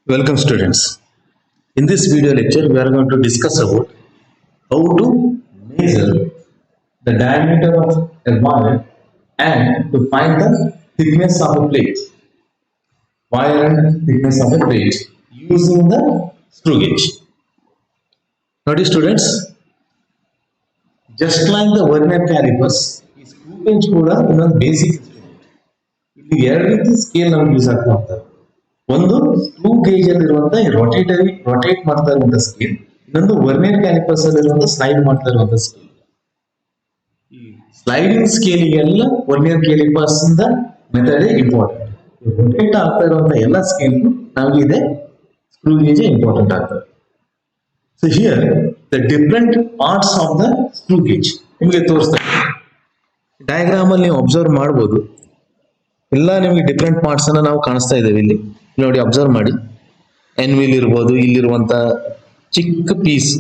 Welcome students. In this video lecture, we are going to discuss about how to measure the diameter of a wire and to find the thickness of a plate. Wire and thickness of a plate using the screw gauge. Notice students, just like the vernier calipers, ಈ screw gauge ಕೂಡ ಇನ್ನೊಂದು basic instrument. ಇಲ್ಲಿ ಎರಡು ರೀತಿ scale ನಾವು use ಆಗ್ತಾ ಹೋಗ್ತಾರೆ. ಒಂದು ಸ್ಕ್ರೂ ಗೇಜ್ ಅಲ್ಲಿರುವಂತಹ ರೊಟೇಟ್ ಮಾಡ್ತಾ ಇರುವಂತಹ ಸ್ಕೇಲ್, ಇನ್ನೊಂದು ವರ್ನಿಯರ್ ಕ್ಯಾಲಿಪರ್ಸ್ ಅಲ್ಲಿರುವಂತಹ ಸ್ಲೈಡ್ ಮಾಡ್ತಾ ಇರುವಂತಹ ಸ್ಕೇಲ್. ಈ ಸ್ಲೈಡಿಂಗ್ ಸ್ಕೇಲಿಗೆಲ್ಲ ವರ್ನಿಯರ್ ಕ್ಯಾಲಿಪರ್ಸ್ ಇಂದ ಮೆಥಡ್ ಇಂಪಾರ್ಟೆಂಟ್. ರೊಟೇಟ್ ಆಗ್ತಾ ಇರುವಂತಹ ಎಲ್ಲ ಸ್ಕೇಲ್ ನಮಗೆ ಇದೆ ಸ್ಕ್ರೂ ಗೇಜ್ ಇಂಪಾರ್ಟೆಂಟ್ ಆಗ್ತದೆ. So here the different parts of the screw gauge ನಿಮಗೆ ತೋರಿಸ್ತಾ ಡಯಾಗ್ರಾಮ್ ಅಲ್ಲಿ ನೀವು ಅಬ್ಸರ್ವ್ ಮಾಡಬಹುದು. ಎಲ್ಲ ನಿಮಗೆ ಡಿಫ್ರೆಂಟ್ ಪಾರ್ಟ್ಸ್ ಅನ್ನ ನಾವು ಕಾಣಿಸ್ತಾ ಇದ್ದೇವೆ ಇಲ್ಲಿ ನೋಡಿ, ಅಬ್ಸರ್ವ್ ಮಾಡಿ. ಎನ್ ವೀಲ್ ಇರ್ಬೋದು, ಇಲ್ಲಿರುವಂತ ಚಿಕ್ಕ ಪೀಸ್,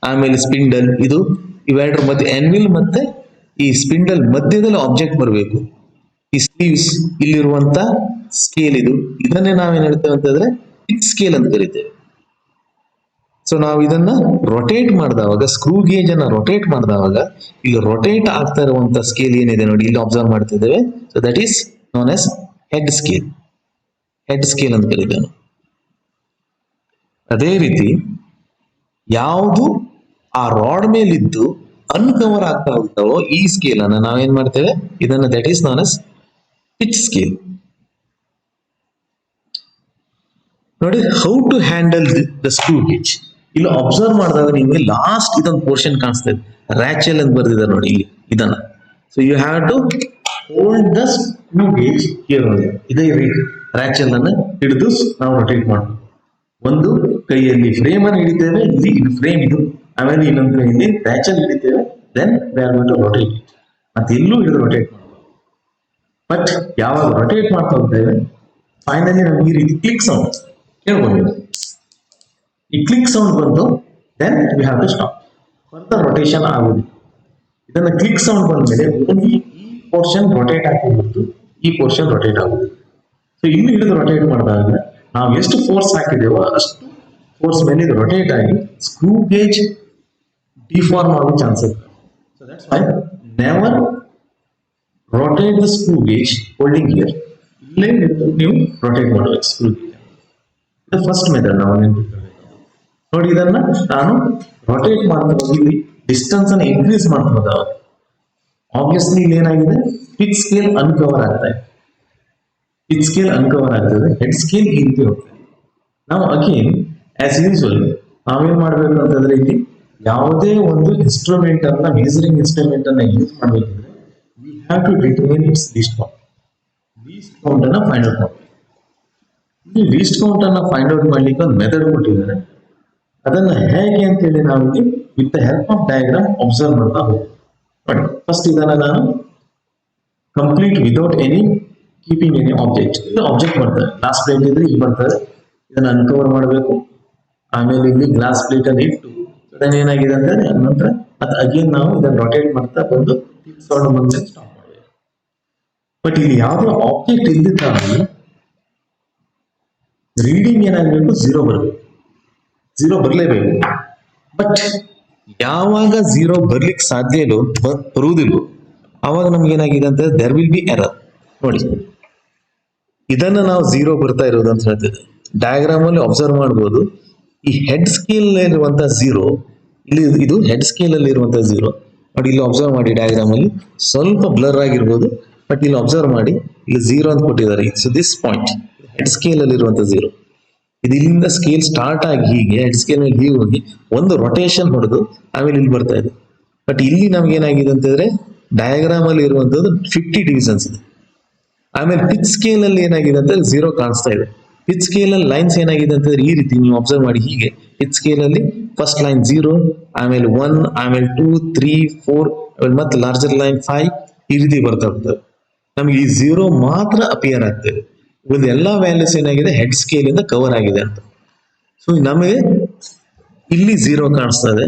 ಆಮೇಲೆ ಸ್ಪಿಂಡಲ್, ಇದು ಇವೆರಡರ ಮಧ್ಯೆ ಎನ್ ವೀಲ್ ಮತ್ತೆ ಈ ಸ್ಪಿಂಡಲ್ ಮಧ್ಯದಲ್ಲಿ ಆಬ್ಜೆಕ್ಟ್ ಬರಬೇಕು. ಈ ಸ್ಲೀವ್ಸ್, ಇಲ್ಲಿರುವಂತ ಸ್ಕೇಲ್, ಇದನ್ನೇ ನಾವೇನ್ ಹೇಳ್ತೇವೆ ಅಂತಂದ್ರೆ ಪಿಚ್ ಸ್ಕೇಲ್ ಅಂತ ಕರಿತೇವೆ. ಸೊ ನಾವು ಇದನ್ನ ರೊಟೇಟ್ ಮಾಡಿದವಾಗ, ಸ್ಕ್ರೂ ಗೇಜ್ ಅನ್ನ ರೊಟೇಟ್ ಮಾಡಿದವಾಗ ಈಗ ರೊಟೇಟ್ ಆಗ್ತಾ ಇರುವಂತ ಸ್ಕೇಲ್ ಏನಿದೆ ನೋಡಿ, ಇಲ್ಲಿ ಅಬ್ಸರ್ವ್ ಮಾಡ್ತಿದ್ದೇವೆ. So that is known as head scale. Head scale ಅಂತ ಕರೀತೇವೆ. ಅದೇ ರೀತಿ ಯಾವುದು ಆ ರಾಡ್ ಮೇಲಿದ್ದು ಅನ್ಕವರ್ ಆಗ್ತಾ ಹೋಗ್ತಾವೋ ಈ ಸ್ಕೇಲ್ ಅನ್ನ ನಾವೇನ್ ಮಾಡ್ತೇವೆ, ಇದನ್ನ that is known as pitch scale. ನೋಡಿ, how to handle the screw gauge. ಇಲ್ಲಿ ಅಬ್ಸರ್ವ್ ಮಾಡಿದಾಗ ನಿಮಗೆ ಲಾಸ್ಟ್ ಇದೊಂದು ಪೋರ್ಷನ್ ಕಾಣಿಸ್ತಾ ಇದೆ, ರ್ಯಾಚೆಲ್ ಅಂತ ಬರ್ದಿದ್ದಾರೆ ನೋಡಿ ಇಲ್ಲಿ ಇದನ್ನ. So you have to hold the screw gauge here only. ಇದೇ ರೀತಿ ರ್ಯಾಚೆಲ್ ಅನ್ನು ಹಿಡಿದು ನಾವು ರೊಟೇಟ್ ಮಾಡಬೇಕು. ಒಂದು ಕೈಯಲ್ಲಿ ಫ್ರೇಮ್ ಅನ್ನು ಹಿಡಿತೇವೆ, ಇಲ್ಲಿ ಇದು ಫ್ರೇಮ್ ಇದು, ಆಮೇಲೆ ಇನ್ನೊಂದು ಕೈಯಲ್ಲಿ ರ್ಯಾಚೆಲ್ ಹಿಡಿತೇವೆ, then we are going to rotate it. ಮತ್ತೆ ಎಲ್ಲೂ ಹಿಡಿದು ರೊಟೇಟ್ ಮಾಡಬೇಕು. ಬಟ್ ಯಾವಾಗ ರೊಟೇಟ್ ಮಾಡ್ತಾ ಹೋಗ್ತೇವೆ, ಫೈನಲಿ ನಮ್ಗೆ ಈ ರೀತಿ ಕ್ಲಿಕ್ ಸೌಂಡ್ ಕೇಳ್ಕೊಂಡಿದೆ. ಈ ಕ್ಲಿಕ್ ಸೌಂಡ್ ಬಂದು then we have to stop. Further rotation ಆಗುವುದು. ಇದನ್ನ ಕ್ಲಿಕ್ ಸೌಂಡ್ ಬಂದ ಮೇಲೆ ಓನ್ಲಿ ಈ ಪೋರ್ಷನ್ ರೊಟೇಟ್ ಆಗ್ತಿತ್ತು, ಈ ಪೋರ್ಷನ್ ರೊಟೇಟ್ ಆಗುದು. ಸೊ ಇಲ್ಲಿ ಹಿಡಿದು ರೊಟೇಟ್ ಮಾಡಿದಾಗ ನಾವು ಎಷ್ಟು ಫೋರ್ಸ್ ಹಾಕಿದೇವೋ ಅಷ್ಟು ಫೋರ್ಸ್ ಮೇಲೆ ಇದು ರೊಟೇಟ್ ಆಗಿ ಸ್ಕ್ರೂ ಗೇಜ್ ಡಿಫಾರ್ಮ್ ಆಗೋ chances. So that's Y never rotate the screw gauge holding here. ಇಲ್ಲೇ ನೀವು ರೊಟೇಟ್ ಮಾಡಬೇಕು ಸ್ಕ್ರೂ ಗೇಜ್. ಇದು ಫಸ್ಟ್ ಮೆಥಡ್ ನಾವು ನೋಡಿ. ಇದನ್ನ ನಾನು ರೊಟೇಟ್ ಮಾಡ್ತಾ ಇಲ್ಲಿ ಡಿಸ್ಟೆನ್ಸ್ ಅನ್ನು ಇನ್ಕ್ರೀಸ್ ಮಾಡ್ತಾ ಆಬ್ವಿಯಸ್ಲಿ ಇಲ್ಲಿ ಏನಾಗಿದೆ, ಪಿಚ್ ಸ್ಕೇಲ್ ಅನ್ಕವರ್ ಆಗ್ತಾ ಇದೆ. ಪಿಚ್ ಸ್ಕೇಲ್ ಅನ್ಕವರ್ ಆಗ್ತದೆ, ಹೆಡ್ ಸ್ಕೇಲ್ ಈ ರೀತಿ ಹೋಗ್ತದೆ. ನಾವು ಅಗೇನ್ ಆಸ್ ಯೂಶುವಲ್ ನಾವೇನ್ ಮಾಡ್ಬೇಕು ಅಂತಂದ್ರೆ, ಇಲ್ಲಿ ಯಾವುದೇ ಒಂದು ಇನ್ಸ್ಟ್ರೂಮೆಂಟ್ ಅನ್ನ, ಮೆಜರಿಂಗ್ ಇನ್ಸ್ಟ್ರೂಮೆಂಟ್ ಅನ್ನ ಯೂಸ್ ಮಾಡ್ಬೇಕಂದ್ರೆ we have to determine its least count. Least count ಅನ್ನ ಫೈಂಡ್ ಔಟ್ ಮಾಡಬೇಕು. ಈ ಲೀಸ್ಟ್ ಕೌಂಟ್ ಅನ್ನ ಫೈಂಡ್ ಔಟ್ ಮಾಡ್ಲಿಕ್ಕೆ ಒಂದು ಮೆಥಡ್ ಕೊಟ್ಟಿದ್ದಾರೆ. ಅದನ್ನ ಹೇಗೆ ಅಂತ ಹೇಳಿ ನಾವು ಇಲ್ಲಿ with the help of diagram observe ಮಾಡ್ತಾ ಹೋಗ್ತೀವಿ. ಬಟ್ ಫಸ್ಟ್ ಇದನ್ನ ನಾನು complete without any keeping any object, ಇದು ಆಬ್ಜೆಕ್ಟ್ ಮಾಡ್ತಾರೆ. ಗ್ಲಾಸ್ ಪ್ಲೇಟ್ ಇದ್ರೆ ಇಲ್ಲಿ ಬರ್ತಾರೆ, ಇದನ್ನ ಅನ್ಕವರ್ ಮಾಡಬೇಕು. ಆಮೇಲೆ ಇಲ್ಲಿ ಗ್ಲಾಸ್ ಪ್ಲೇಟ್ ಅಲ್ಲಿ ಇಟ್ಟು ಅದನ್ನ ಏನಾಗಿದೆ ಅಂದ್ರೆ ನಂತರ ಅದು ಅಗೇನ್ ನಾವು ಇದನ್ನ ರೊಟೇಟ್ ಮಾಡ್ತಾ ಬಂದು ಸೌಂಡ್ ಮುಂದೆ ಸ್ಟಾಪ್ ಮಾಡಬೇಕು. ಬಟ್ ಇಲ್ಲಿ ಯಾವ್ದೋ ಆಬ್ಜೆಕ್ಟ್ ಇಲ್ದಿದ್ದಾಗ ರೀಡಿಂಗ್ ಏನಾಗಬೇಕು, ಝೀರೋ ಬರಬೇಕು. ಝೀರೋ ಬರಲೇಬೇಕು. ಬಟ್ ಯಾವಾಗ ಝೀರೋ ಬರ್ಲಿಕ್ಕೆ ಸಾಧ್ಯ ಇಲ್ಲೋ, ಬರುವುದಿಲ್ಲ, ಅವಾಗ ನಮ್ಗೆ ಏನಾಗಿದೆ ಅಂತ ದೇರ್ ವಿಲ್ ಬಿ ಎರರ್. ನೋಡಿ, ಇದನ್ನ ನಾವು ಝೀರೋ ಬರ್ತಾ ಇರೋದು ಅಂತ ಹೇಳ್ತೇವೆ. ಡಯಾಗ್ರಾಮ್ ಅಲ್ಲಿ ಅಬ್ಸರ್ವ್ ಮಾಡಬಹುದು. ಈ ಹೆಡ್ ಸ್ಕೇಲ್ ಇರುವಂತಹ ಝೀರೋ, ಇಲ್ಲಿ ಇದು ಹೆಡ್ ಸ್ಕೇಲ್ ಅಲ್ಲಿ ಇರುವಂತಹ ಝೀರೋ ನೋಡಿ. ಇಲ್ಲಿ ಅಬ್ಸರ್ವ್ ಮಾಡಿ, ಡಯಾಗ್ರಾಮ್ ಅಲ್ಲಿ ಸ್ವಲ್ಪ ಬ್ಲರ್ ಆಗಿರ್ಬೋದು, ಬಟ್ ಇಲ್ಲಿ ಅಬ್ಸರ್ವ್ ಮಾಡಿ, ಇಲ್ಲಿ ಝೀರೋ ಅಂತ ಕೊಟ್ಟಿದ್ದಾರೆ. So this point head scale ಅಲ್ಲಿ ಇರುವಂತಹ ಝೀರೋ, ಇದು ಇಲ್ಲಿಂದ ಸ್ಕೇಲ್ ಸ್ಟಾರ್ಟ್ ಆಗಿ ಹೀಗೆ ಹೆಡ್ ಸ್ಕೇಲ್ ಮೇಲೆ ಹೀಗೆ ಹೋಗಿ ಒಂದು ರೊಟೇಷನ್ ಹೊಡೆದು ಆಮೇಲೆ ಇಲ್ಲಿ ಬರ್ತಾ ಇದೆ. ಬಟ್ ಇಲ್ಲಿ ನಮ್ಗೆ ಏನಾಗಿದೆ ಅಂತಂದ್ರೆ ಡಯಾಗ್ರಾಮ್ ಅಲ್ಲಿ ಇರುವಂತದ್ದು 50 ಡಿವಿಷನ್ಸ್ ಇದೆ. ಆಮೇಲೆ ಪಿಚ್ ಸ್ಕೇಲ್ ಅಲ್ಲಿ ಏನಾಗಿದೆ ಅಂತಂದ್ರೆ ಝೀರೋ ಕಾಣಿಸ್ತಾ ಇದೆ. ಪಿಚ್ ಸ್ಕೇಲ್ ಅಲ್ಲಿ ಲೈನ್ಸ್ ಏನಾಗಿದೆ ಅಂತಂದ್ರೆ ಈ ರೀತಿ ನೀವು ಅಬ್ಸರ್ವ್ ಮಾಡಿ, ಹೀಗೆ ಪಿಚ್ ಸ್ಕೇಲ್ ಅಲ್ಲಿ ಫಸ್ಟ್ ಲೈನ್ 0, ಆಮೇಲೆ 1, ಆಮೇಲೆ 2, 3, 4, ಆಮೇಲೆ ಮತ್ತೆ ಲಾರ್ಜರ್ ಲೈನ್ 5, ಈ ರೀತಿ ಬರ್ತಾ ಹೋಗ್ತದೆ. ನಮ್ಗೆ ಈ ಝೀರೋ ಮಾತ್ರ ಅಪಿಯರ್ ಆಗ್ತದೆ. ಒಂದು ಎಲ್ಲಾ ವ್ಯಾಲ್ಯೂಸ್ ಏನಾಗಿದೆ ಹೆಡ್ ಸ್ಕೇಲ್ ಇಂದ ಕವರ್ ಆಗಿದೆ ಅಂತ. ಸೊ ನಮಗೆ ಇಲ್ಲಿ ಝೀರೋ ಕಾಣಿಸ್ತಾ ಇದೆ,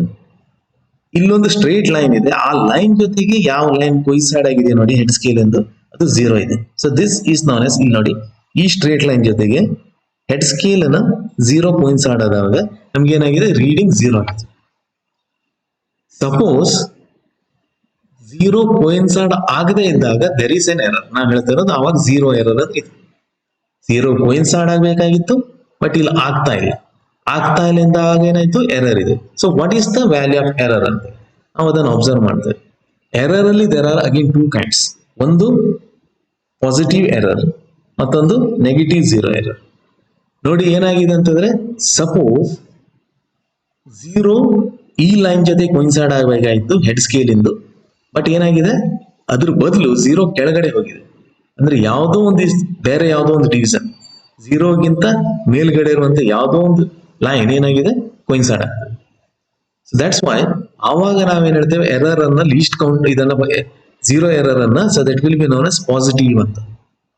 ಇಲ್ಲೊಂದು ಸ್ಟ್ರೇಟ್ ಲೈನ್ ಇದೆ, ಆ ಲೈನ್ ಜೊತೆಗೆ ಯಾವ ಲೈನ್ ಕೊಯ್ಸೈಡ್ ಆಗಿದೆ ನೋಡಿ ಹೆಡ್ ಸ್ಕೇಲ್ ಎಂದು, ಅದು ಝೀರೋ ಇದೆ. ಸೊ ದಿಸ್ ಈಸ್ ನಾನ್ ಎಸ್, ಇಲ್ಲಿ ನೋಡಿ ಈ ಸ್ಟ್ರೇಟ್ ಲೈನ್ ಜೊತೆಗೆ ಹೆಡ್ ಸ್ಕೇಲ್ ಅನ್ನ 0 ಕೋಯಿನ್ಸೈಡ್ ಆದಾಗ ನಮ್ಗೆ ಏನಾಗಿದೆ ರೀಡಿಂಗ್ 0 ಆಗಿದೆ. ಸಪೋಸ್ 0 ಕೋಯಿನ್ಸೈಡ್ ಆಗದೆ ಇದ್ದಾಗ ದೆರ್ ಇಸ್ ಎನ್ ಎರರ್. ನಾವು ಹೇಳ್ತಾ ಇರೋದು ಅವಾಗ 0 ಎರರ್ ಅಂತ ಇದೆ. 0 ಕೋಯಿನ್ಸೈಡ್ ಆಗಬೇಕಾಗಿತ್ತು, ಬಟ್ ಇಲ್ಲಿ ಆಗ್ತಾ ಇಲ್ಲ ಇಂದಾಗ ಏನಾಯ್ತು ಎರರ್ ಇದೆ. So what is the value of error ಅಂತ ನಾವು ಅದನ್ನು ಅಬ್ಸರ್ವ್ ಮಾಡ್ತೇವೆ. ಎರರ್ ಅಲ್ಲಿ ದೇರ್ ಆರ್ ಅಗೇನ್ 2 kinds. ಒಂದು ಪಾಸಿಟಿವ್ ಎರರ್, ಮತ್ತೊಂದು ನೆಗೆಟಿವ್ 0 ಎರರ್. ನೋಡಿ ಏನಾಗಿದೆ ಅಂತಂದ್ರೆ, ಸಪೋಸ್ 0 ಈ ಲೈನ್ ಜೊತೆ ಕೋಯಿನ್ಸೈಡ್ ಆಗಬೇಕಾಗಿತ್ತು ಹೆಡ್ ಸ್ಕೇಲ್ ಇಂದು, ಬಟ್ ಏನಾಗಿದೆ ಅದ್ರ ಬದಲು 0 ಕೆಳಗಡೆ ಹೋಗಿದೆ. ಅಂದ್ರೆ ಯಾವುದೋ ಒಂದು ಬೇರೆ ಯಾವುದೋ ಒಂದು ಡಿವಿಷನ್ 0ಗಿಂತ ಮೇಲ್ಗಡೆ ಇರುವಂತ ಯಾವುದೋ ಒಂದು ಲೈನ್ ಏನಾಗಿದೆ ಕೋಯಿನ್ಸೈಡ್ ಆಗ್ತದೆ. ಸೊ ದಟ್ಸ್ ವೈ ಆವಾಗ ನಾವೇನ್ ಹೇಳ್ತೇವೆ ಎರರ್ ಅನ್ನ ಲೀಸ್ಟ್ ಕೌಂಟ್ ಇದನ್ನ 0 ಎರರ್ ಅನ್ನ, so that will be known as positive ಅಂತ.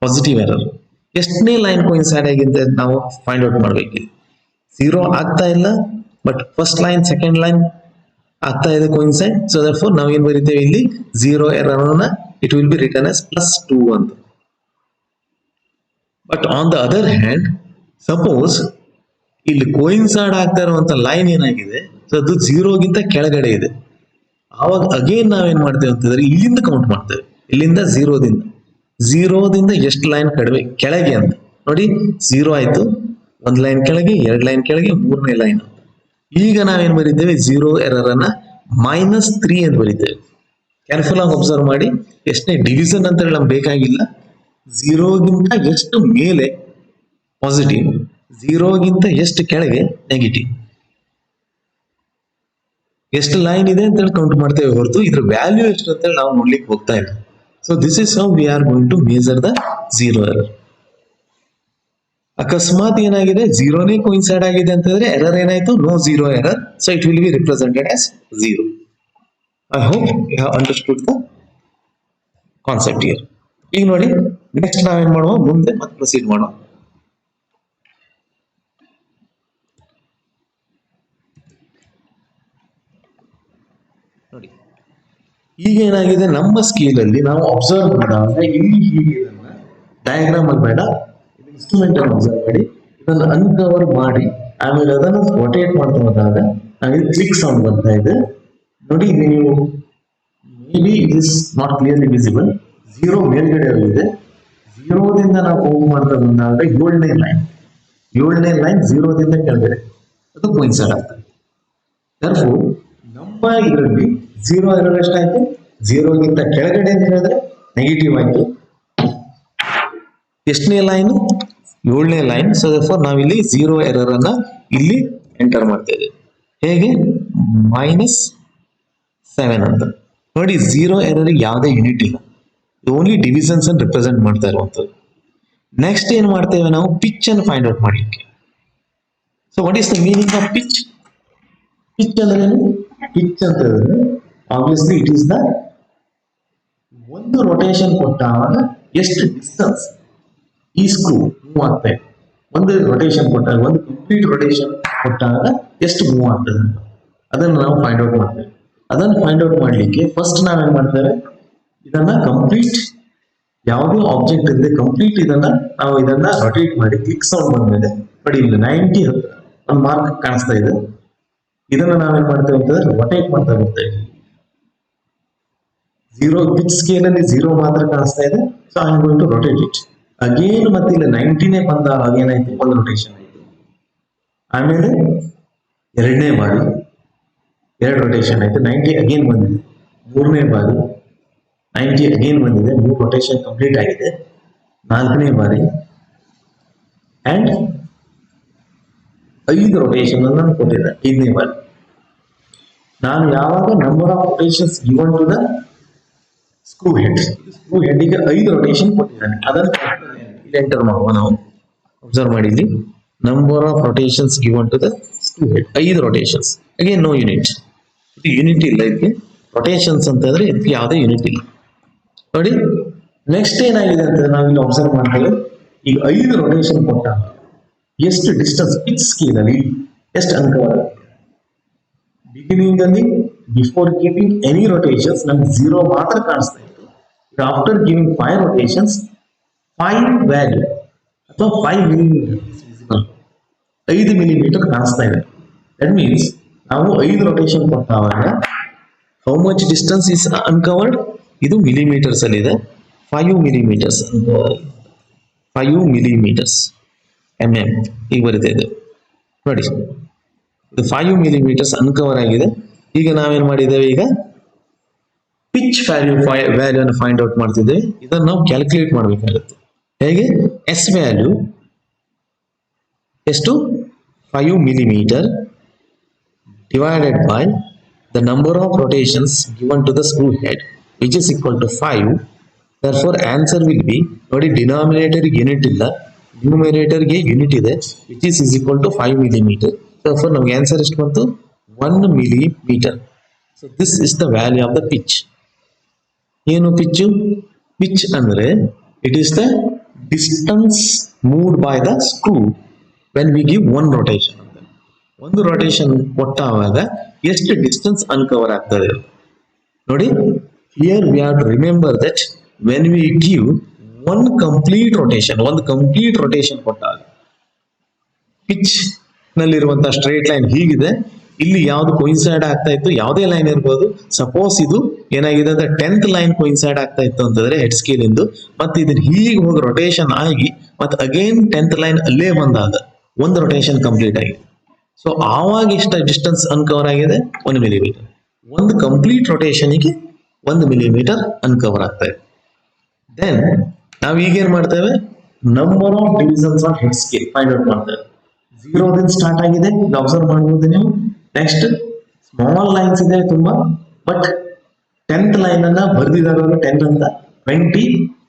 ಪಾಸಿಟಿವ್ ಎರರ್ ಎಷ್ಟನೇ ಲೈನ್ ಕೋಯಿನ್ಸೈಡ್ ಆಗಿದೆ ನಾವು ಫೈಂಡ್ ಔಟ್ ಮಾಡ್ಬೇಕಿದೆ. 0 ಆಗ್ತಾ ಇಲ್ಲ, but first line second line ಆಗ್ತಾ ಇದೆ ಕೋಯಿನ್ಸೈಡ್. ಸೊ ದರ್ಫೋರ್ ನಾವು ಏನ್ ಬರೀತೇವೆ ಇಲ್ಲಿ 0 ಎರರ್ ಅನ್ನ it will B return as +2 ಅಂತ. But on the other hand suppose ಇಲ್ಲಿ ಕೋಯಿನ್ಸೈಡ್ ಆಗ್ತಾ ಇರುವಂತ ಲೈನ್ ಏನಾಗಿದೆ, ಸೊ ಅದು 0ಗಿಂತ ಕೆಳಗಡೆ ಇದೆ. ಆವಾಗ ಅಗೇನ್ ನಾವೇನ್ ಮಾಡ್ತೇವೆ ಅಂತಂದ್ರೆ ಇಲ್ಲಿಂದ ಕೌಂಟ್ ಮಾಡ್ತೇವೆ. ಇಲ್ಲಿಂದ 0ದಿಂದ ಎಷ್ಟು ಲೈನ್ ಕಡಿಮೆ ಕೆಳಗೆ ಅಂತ ನೋಡಿ. 0 ಆಯ್ತು, 1 ಲೈನ್ ಕೆಳಗೆ, 2 ಲೈನ್ ಕೆಳಗೆ, 3ನೇ ಲೈನ್. ಈಗ ನಾವೇನ್ ಬರೀತೇವೆ 0 ಎರರ್ ಅನ್ನ -3 ಅಂತ ಬರೀತೇವೆ. ಕೇರ್ಫುಲ್ ಆಗಿ ಅಬ್ಸರ್ವ್ ಮಾಡಿ, ಎಷ್ಟನೇ ಡಿವಿಷನ್ ಅಂತ ಹೇಳಿ ನಮ್ಗೆ ಬೇಕಾಗಿಲ್ಲ. 0ಗಿಂತ ಎಷ್ಟು ಮೇಲೆ ಪಾಸಿಟಿವ್, 0ಗಿಂತ ಎಷ್ಟು ಕೆಳಗೆ ನೆಗೆಟಿವ್, ಎಷ್ಟು ಲೈನ್ ಇದೆ ಅಂತ ಹೇಳಿ ಕೌಂಟ್ ಮಾಡ್ತೇವೆ ಹೊರತು ಇದ್ರ ವ್ಯಾಲ್ಯೂ ಎಷ್ಟು ಅಂತ ಹೇಳಿ ನಾವು ನೋಡ್ಲಿಕ್ಕೆ ಹೋಗ್ತಾ ಇಲ್ಲ. So this is how we are going to measure the 0 error. ಅಕಸ್ಮಾತ್ ಏನಾಗಿದೆ 0ನೇ ಕೋಯಿನ್ಸೈಡ್ ಆಗಿದೆ ಅಂತಂದ್ರೆ ಎರರ್ ಏನಾಯ್ತು, no 0 error. So it will be represented as 0. I hope you have understood the concept here. ಈಗ ನೋಡಿ ನೆಕ್ಸ್ಟ್ ನಾವೇನ್ ಮಾಡುವ, ಮುಂದೆ ಮತ್ತೆ ಪ್ರೊಸೀಡ್ ಮಾಡುವ. ನೋಡಿ ಈಗ ಏನಾಗಿದೆ, ನಮ್ಮ ಸ್ಕೇಲ್ ಅಲ್ಲಿ ನಾವು ಅಬ್ಸರ್ವ್ ಮಾಡಿದಾಗ ಇಲ್ಲಿ ಹೀಗೆ ಇದನ್ನ ಡಯಾಗ್ರಾಮ್ ಅಲ್ಲಿ ಬೇಡ, ಇನ್ಸ್ಟ್ರೂಮೆಂಟ್ ಅನ್ನು ಅಬ್ಸರ್ವ್ ಮಾಡಿ, ಇದನ್ನು ಅನ್ಕವರ್ ಮಾಡಿ ಆಮೇಲೆ ಅದನ್ನು ರೊಟೇಟ್ ಮಾಡ್ತಾ ಹೋದಾಗ ನಾವಿಲ್ಲಿ ಕ್ಲಿಕ್ ಸೌಂಡ್ ಬರ್ತಾ ಇದೆ. ನೋಡಿ ನೀವು may be it is not clearly visible. 0 ಮೇಲ್ಗಡೆ ಇದೆ. 0ದಿಂದ ನಾವು ಕೌಂಟ್ ಮಾಡ್ತಾ ಬಂದಾಗ 7ನೇ ಲೈನ್ 0ದಿಂದ ಕೆಳಗಡೆ ಅದು ಕೋಯಿನ್ಸೈಡ್ ಆಗ್ತದೆ. therefore ನಮ್ಮ ಇದರಲ್ಲಿ 0 ಎರರ್ ಎಷ್ಟಾಯ್ತು, 0ಗಿಂತ ಕೆಳಗಡೆ ಅಂತ ಹೇಳಿದ್ರೆ ನೆಗೆಟಿವ್ ಆಯ್ತು. ಎಷ್ಟನೇ ಲೈನ್, 7ನೇ ಲೈನ್. ಸೊ therefore ನಾವಿಲ್ಲಿ 0 ಎರರ್ ಅನ್ನ ಇಲ್ಲಿ ಎಂಟರ್ ಮಾಡ್ತಾ ಇದ್ದೇವೆ. ಹೇಗೆ -7 ಅಂತ ನೋಡಿ. 0 ಎರರ್ ಯಾವುದೇ ಯೂನಿಟ್ ಇಲ್ಲ, ಓನ್ಲಿ ಡಿವಿಷನ್ಸ್ ಅನ್ನು ರಿಪ್ರೆಸೆಂಟ್ ಮಾಡ್ತಾ ಇರುವಂತದ್ದು. ನೆಕ್ಸ್ಟ್ ಏನ್ ಮಾಡ್ತೇವೆ ನಾವು, ಪಿಚ್ ಅನ್ನು ಫೈಂಡ್ ಔಟ್ ಮಾಡ್ಲಿಕ್ಕೆ. So what is the meaning of pitch? Pitch ಅಂದ್ರೆ ಪಿಚ್ ಅಂತ ಹೇಳಿದ್ರೆ ಆಬ್ವಿಯಸ್ಲಿ ಇಟ್ ಈಸ್ ದ ಒಂದು ರೊಟೇಷನ್ ಕೊಟ್ಟಾಗ ಎಷ್ಟು ಡಿಸ್ಟೆನ್ಸ್ ಈ ಸ್ಕ್ರೂ ಮೂವ್ ಆಗ್ತಾ ಇದೆ. ಒಂದು ರೊಟೇಷನ್ ಕೊಟ್ಟಾಗ, ಒಂದು ಕಂಪ್ಲೀಟ್ ರೊಟೇಷನ್ ಕೊಟ್ಟಾಗ ಎಷ್ಟು ಮೂವ್ ಆಗ್ತದೆ ಅಂತ ಅದನ್ನು ನಾವು ಫೈಂಡ್ ಔಟ್ ಮಾಡ್ತೇವೆ. ಅದನ್ನು ಫೈಂಡ್ ಔಟ್ ಮಾಡ್ಲಿಕ್ಕೆ ಫಸ್ಟ್ ನಾವೇನ್ ಮಾಡ್ತೇವೆ, ಇದನ್ನ ಕಂಪ್ಲೀಟ್ ಯಾವುದೇ ಆಬ್ಜೆಕ್ಟ್ ಇಲ್ಲದೆ ಕಂಪ್ಲೀಟ್ ನಾವು ಇದನ್ನ ರೊಟೇಟ್ ಮಾಡಿ ಕ್ಲಿಕ್ ಸೌಂಡ್ ಬಂದ್ಮೇಲೆ ನೋಡಿ ಇಲ್ಲಿ 90 ಒಂದು ಮಾರ್ಕ್ ಕಾಣಿಸ್ತಾ ಇದೆ. ಇದನ್ನ ನಾವೇನ್ ಮಾಡ್ತೇವೆ ಅಂತಂದ್ರೆ ರೊಟೇಟ್ ಮಾಡ್ತಾ ಬರ್ತೇವೆ. 0 ಪಿಚ್ ಸ್ಕೇಲ್ ಅಲ್ಲಿ 0 ಮಾತ್ರ ಕಾಣಿಸ್ತಾ ಇದೆ. So I am going to rotate it again. ಮತ್ತೆ ಇಲ್ಲಿ 90ನೇ ಬಂದಾಗ ಏನಾಯ್ತು, ಒಂದು ರೊಟೇಷನ್ ಆಯ್ತು. ಆಮೇಲೆ 2ನೇ ಬಾರಿ 2 ರೊಟೇಷನ್ ಆಯ್ತು, 90 ಅಗೇನ್ ಬಂದಿದೆ. 3ನೇ ಬಾರಿ 90 ಅಗೇನ್ ಬಂದಿದೆ, 3 ರೊಟೇಷನ್ ಕಂಪ್ಲೀಟ್ ಆಗಿದೆ. 4ನೇ ಬಾರಿ ಅಂಡ್ 5 ರೊಟೇಷನ್ ಅನ್ನು ಕೊಟ್ಟಿದ್ದೆ. 5ನೇ ಬಾರಿ ನಾನು ಯಾವಾಗ number of rotations given to the screw head, screw ಹೆಡ್ಗೆ 5 ರೊಟೇಷನ್ ಕೊಟ್ಟಿದ್ದಾನೆ. ಅದನ್ನು ಇಲ್ಲಿ ಎಂಟರ್ ಮಾಡುವ. ನಾವು ಅಬ್ಸರ್ವ್ ಮಾಡಿ, ಇಲ್ಲಿ number of rotations given to the screw head 5 rotations. Again no unit, unit ಇಲ್ಲ ಇದಕ್ಕೆ. ರೊಟೇಷನ್ಸ್ ಅಂತಂದ್ರೆ ಇದಕ್ಕೆ ಯಾವುದೇ ಯೂನಿಟ್ ಇಲ್ಲ. ನೋಡಿ ನೆಕ್ಸ್ಟ್ ಏನಾಗಿದೆ ಅಂತ ನಾವಿಲ್ಲಿ ಅಬ್ಸರ್ವ್ ಮಾಡ್ತೇವೆ. ಈಗ 5 ರೊಟೇಷನ್ ಕೊಟ್ಟಾಗ ಎಷ್ಟು ಡಿಸ್ಟೆನ್ಸ್ ಪಿಚ್ ಸ್ಕೇಲ್ ಅಲ್ಲಿ ಎಷ್ಟು ಅನ್ಕವರ್ ಆಗುತ್ತೆ. ಬಿಗಿನಿಂಗ್ ಅಲ್ಲಿ ಬಿಫೋರ್ ಗಿವಿಂಗ್ ಎನಿ ರೊಟೇಷನ್ಸ್ ನಮ್ಗೆ 0 ಮಾತ್ರ ಕಾಣಿಸ್ತಾ ಇತ್ತು. ಆಫ್ಟರ್ ಗಿವಿಂಗ್ 5 ರೊಟೇಷನ್ಸ್ 5 ವ್ಯಾಲ್ಯೂ ಅಥವಾ 5 ಮಿಲಿಮೀಟರ್ 5 ಮಿಲಿಮೀಟರ್ ಕಾಣಿಸ್ತಾ ಇದೆ. ದಟ್ ಮೀನ್ಸ್ ನಾವು 5 ರೊಟೇಷನ್ ಕೊಟ್ಟಾಗ how much distance is uncovered, ಇದು ಮಿಲಿಮೀಟರ್ಸ್ ಅಲ್ಲಿ ಇದೆ. 5 ಮಿಲಿಮೀಟರ್ಸ್ 5 ಮಿಲಿಮೀಟರ್ಸ್ mm ಈಗ ಬರೀತಾ ಇದೆ ನೋಡಿ, ಇದು 5 ಮಿಲಿಮೀಟರ್ಸ್ ಅನ್ಕವರ್ ಆಗಿದೆ. ಈಗ ನಾವೇನ್ ಮಾಡಿದ್ದೇವೆ, ಈಗ ಪಿಚ್ ವ್ಯಾಲ್ಯೂನ ಫೈಂಡ್ ಔಟ್ ಮಾಡ್ತಿದ್ದೇವೆ. ಇದನ್ನು ನಾವು ಕ್ಯಾಲ್ಕುಲೇಟ್ ಮಾಡಬೇಕಾಗುತ್ತೆ. ಹೇಗೆ? ಎಸ್ ವ್ಯಾಲ್ಯೂ ಎಷ್ಟು, 5 millimetre divided by the number of rotations given to the screw head, which is equal to 5. Therefore answer will be, ನೋಡಿ ಡಿನಾಮಿನೇಟರ್ ಯೂನಿಟ್ ಇಲ್ಲ, ನ್ಯೂಮಿನೇಟರ್ ಗೆ ಯೂನಿಟ್ ಇದೆ, which is equal to 5 millimeter. Therefore ನಮಗೆ answer ಎಷ್ಟು ಬಂತು, 1 millimeter. So this is the value of the pitch. ಏನು pitch? Pitch ಅಂದ್ರೆ it is the distance moved by the screw when we give one rotation. ಒಂದು rotation ಕೊಟ್ಟಾಗ ಎಷ್ಟು distance uncover ಆಗ್ತದೆ ನೋಡಿ. Here we have to remember that when we give one complete rotation, ಒಂದು complete rotation ಕೊಟ್ಟಾಗ pitch ನಲ್ಲಿರುವಂತಹ straight line ಹೀಗಿದೆ, ಇಲ್ಲಿ ಯಾವ್ದು ಕೊಯಿನ್ಸೈಡ್ ಆಗ್ತಾ ಇತ್ತು, ಯಾವುದೇ ಲೈನ್ ಇರ್ಬೋದು. ಸಪೋಸ್ ಇದು ಏನಾಗಿದೆ ಅಂದ್ರೆ 10th ಲೈನ್ ಕೊಯಿನ್ಸೈಡ್ ಆಗ್ತಾ ಇತ್ತು ಅಂತಂದ್ರೆ ಹೆಡ್ ಸ್ಕೇಲ್ ಇಂದು, ಮತ್ತೆ ಇದನ್ನ ಹೀಗೆ ಹೋಗಿ ರೊಟೇಷನ್ ಆಗಿ ಮತ್ತೆ ಅಗೇನ್ 10th ಲೈನ್ ಅಲ್ಲೇ ಬಂದಾಗ ಒಂದು ರೊಟೇಷನ್ ಕಂಪ್ಲೀಟ್ ಆಗಿದೆ. ಸೊ ಆವಾಗ ಎಷ್ಟು ಡಿಸ್ಟೆನ್ಸ್ ಅನ್ಕವರ್ ಆಗಿದೆ, 1 ಮಿಲಿಮೀಟರ್. ಒಂದು ಕಂಪ್ಲೀಟ್ ರೊಟೇಷನ್ಗೆ 1 ಮಿಲಿಮೀಟರ್ ಅನ್ಕವರ್ ಆಗ್ತಾ ಇದೆ. ದೆನ್ ನಾವು ಈಗೇನ್ ಮಾಡ್ತೇವೆ, number of divisions of head scale find out ಮಾಡ್ತೇವೆ. 0 ದಿಂದ ಸ್ಟಾರ್ಟ್ ಆಗಿದೆ, ಅಬ್ಸರ್ವ್ ಮಾಡಬಹುದು ನೀವು. ನೆಕ್ಸ್ಟ್ ಸ್ಮಾಲ್ ಲೈನ್ಸ್ ಇದೆ ತುಂಬಾ, ಬಟ್ 10th ಲೈನ್ ಅನ್ನ ಬರ್ದಿದ್ದಾರೆ 10 ಅಂತ, 20,